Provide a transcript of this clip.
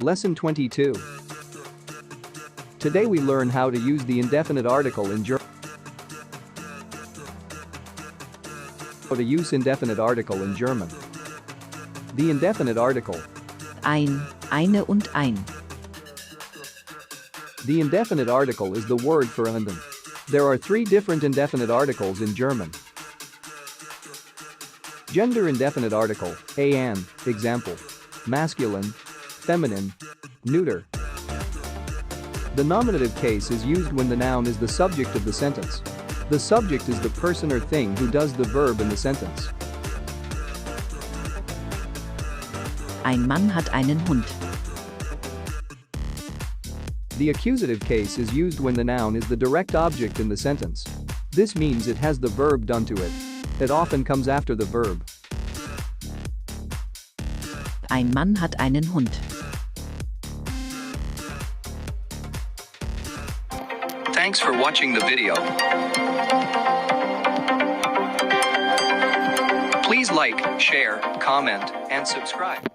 Lesson 22. Today we learn how to use the indefinite article in German. How to use indefinite article in German. The indefinite article. Ein, eine und ein. The indefinite article is the word for anden. There are 3 different indefinite articles in German. Gender indefinite article, an, example. Masculine, feminine, neuter. The nominative case is used when the noun is the subject of the sentence. The subject is the person or thing who does the verb in the sentence. Ein Mann hat einen Hund. The accusative case is used when the noun is the direct object in the sentence. This means it has the verb done to it. It often comes after the verb. Ein Mann hat einen Hund. Thanks for watching the video. Please like, share, comment, and subscribe.